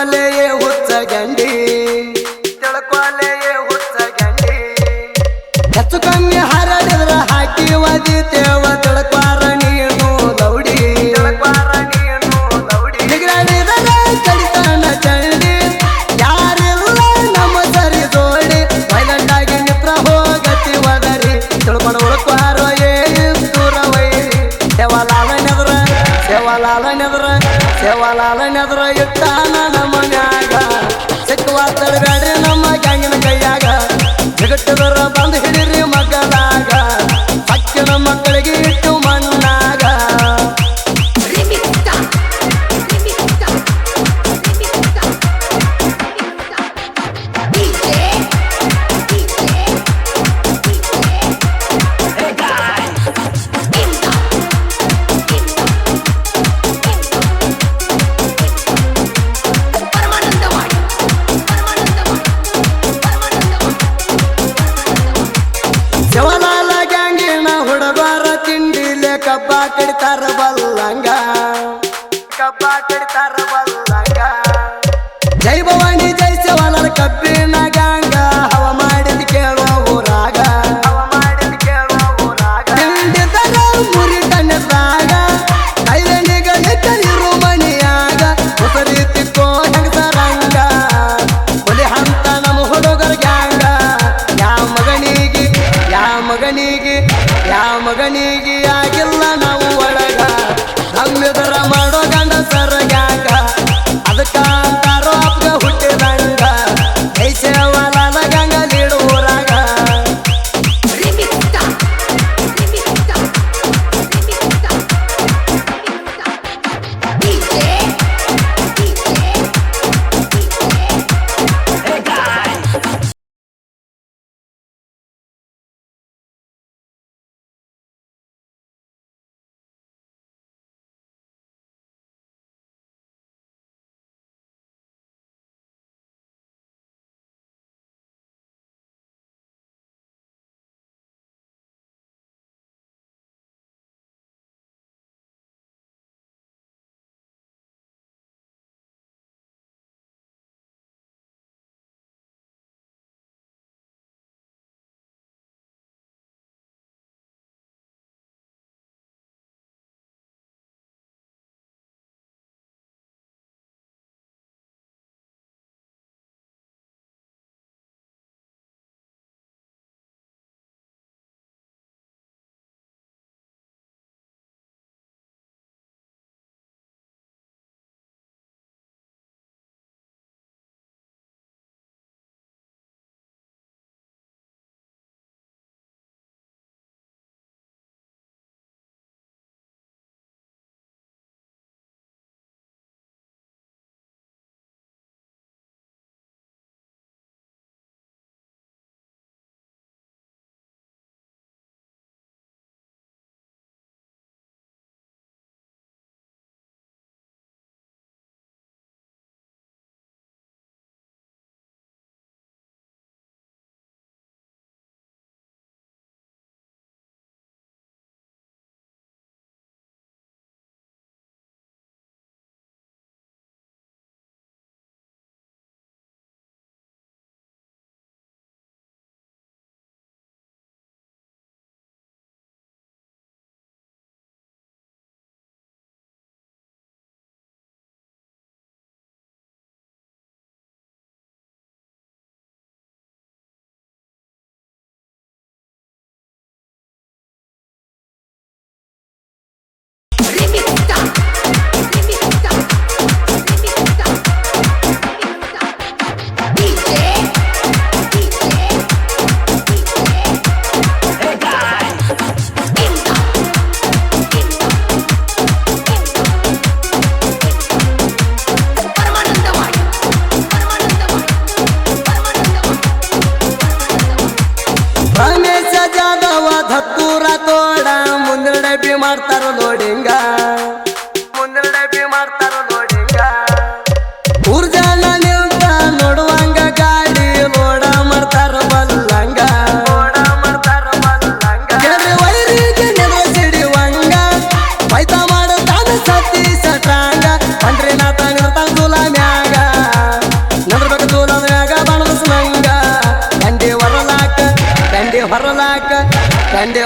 ತಿಳ್ಕೊಲೆಯೇ ಹುಚ್ಚ ಗಂಡಿ ಹೆಚ್ಚು ಕಮ್ಮಿ ಹರಡಿದ್ರ ಹಾಕಿ ಒದಿತೇವ ತಿಳ್ಕೊರ ನೀನು ಲೌಡಿ ನಿಗರಾಡಿದರ ಕಡಿತನ ಚಂಡಿ ಯಾರಿಲ್ಲ ನಮ್ಮ ಸರಿ ಜೋಡಿ ಸೈಲೆಂಟ್ ಆಗಿ ನಿತ್ರ ಹೋಗತಿ ಒದರಿ ತಿಳ್ಕೊಂಡು ಉಳ್ಕೊರೋ ದೂರ ವೈರಿ ಸೇವಾಲಾಲನೆದ್ರ ಇಟ್ಟಾನ ನಮ್ಮ ಮನ್ಯಾಗ ಸಿಕ್ಕುವ ತಡಬೇಡ್ರಿ ನಮ್ಮ ಗ್ಯಾಂಗಿನ ಕೈಯಾಗ ಜಗತ್ತಿದರ ಬಂದು ಹಿಡಿರಿ ಮಗಲಾಗ ಹಕ್ಕಿನ ಮಕ್ಕಳಿಗೆ ಇಟ್ಟು ಮಣ್ಣಾಗ ಶಿವಲಾಲ ಗ್ಯಾಂಗಿನ ಹುಡುಗರ ತಿಂಡಿಲೆ ಕಬ್ಬ ಕಡಿತಾರ ಬಲ್ಲಂಗ ಜೈ ಭವಾನಿ ಜೈ ಶಿವಲಾಲ ಕಬ್ಬಿನ ಗ್ಯಾಂಗ ಹವ ಮಾಡಿದ ಕೇಳುವ ಊರಾಗ ತಿಂಡಿದರ ಮುರಿ ಕಣ್ಣದಾಗ ಕೈಲನಿಗೆ ಕಲಿರು ಮನಿಯಾಗ ಉಸರಿ ತಿಕ್ಕೋ ಹೆಂಗಸರಂಗ ಹುಲಿ ಹಂತ ನಮ್ಮ ಹುಡುಗರ ಗ್ಯಾಂಗ ಯಾ ಮಗನಿಗೆ ಆಗಿಲ್ಲ ನಾವು ಒಳಗ ನಮ್ಮಿದರ ಮಾಡೋ ಗಂಡಸರ ಗ್ಯಾಂಗ ಅದಕ್ಕ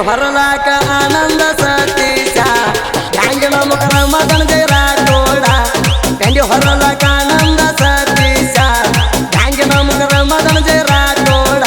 ಹೊರಲಾಕ ಆನಂದ ಸತೀಶ ಗ್ಯಾಂಗಿನ ಮುಖರ ಮಗನ ಜೈ ರಾಠೋಡ ತಂಡಿ ಹೊರಲಾಕ ಆನಂದ ಸತೀಶ ಗ್ಯಾಂಗಿನ ಮುಖರ ಮಗನ ಜೈ ರಾಠೋಡ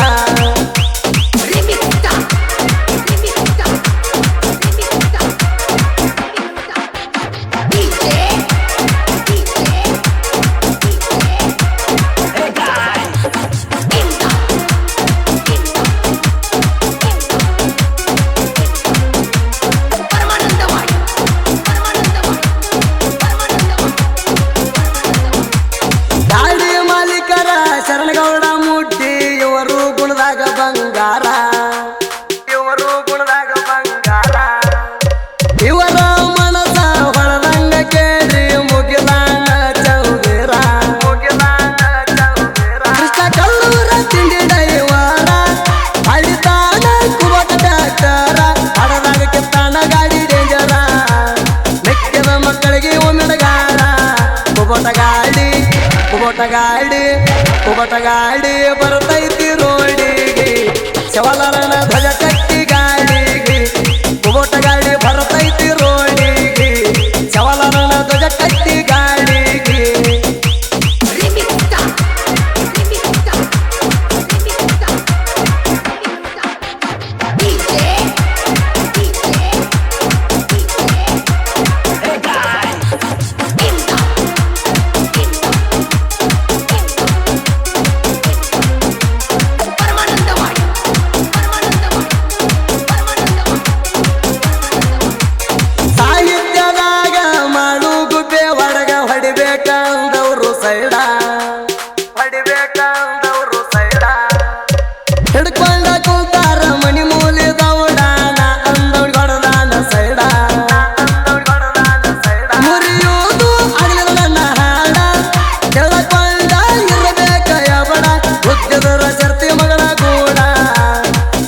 ಶರಣಗೌಡ ಮುಡ್ಡಿ ಇವರು ಗುಣದಾಗ ಬಂಗಾರ ಇವರು ಗುಣದಾಗ ಬಂಗಾರ ಇವರ ಮನಸ ಹೊಳದಂಗ ಕೇಳಿ ಮುಗಿಲಾನ ಚೌಗೀರ ಕೃಷ್ಣ ಕಲ್ಲೂರ ತಿಂಡಿ ಡೈವರ ಹಳಿತಾನ ಕುಬಟ ಟ್ಯಾಕ್ಟರ ಹಡದಾಗ ಕಿತ್ತಾನ ಗಾಡಿ ಡೇಂಜರ ಮೆಕ್ಕಿದ ಮಕ್ಕಳಿಗೆ ಒಮ್ಮೆಡಗಾರ ಕುಬಟ ಗಾಡಿ ಬರ್ತೈತಿ ರೋಡಿಗೆ ಶವಲರನ ಧ್ವಜ ಕಟ್ಟಿ ಗಾಡಿಗೆ ಕುಬಟ ಗಾಡಿ ಬರ್ತೈತಿ ರೋಡಿಗೆ ಶವಲರನ ಧ್ವಜ ಕಟ್ಟಿ ಗಾಡಿಗೆ ಹಿಡ್ಕೊಂಡ ಕೂತಾರ ಮಣಿ ಮೂಲಿ ದೌಡಾನ ಅಂದವ್ರ ಹೊಡದಾನ ಸೈಡ ಮುರಿಯೋದು ಆಗಲಿಲ್ಲ ನನ್ನ ಹಾಡ ಕೆಳಕೊಂಡ ಇರಬೇಕ ಯಬಡ ಹುಟ್ಟಿದರ ಶರ್ತಿ ಮಗಳ ಗೂಡ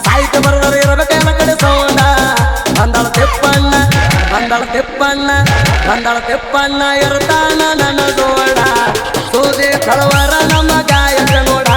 ಸಾಹಿತ್ಯ ಬರದರ ಇರಬೇಕ ಎಲ್ಲ ಕಡೆ ಸೌಂಡ ಬಂದಳ ತಿಪ್ಪಣ್ಣ ಇರ್ತಾನ ನನ್ನ ದೋಡ ಸೂದಿ ಕಳವರ ನಮ್ಮ ಗಾಯಕ ನೋಡ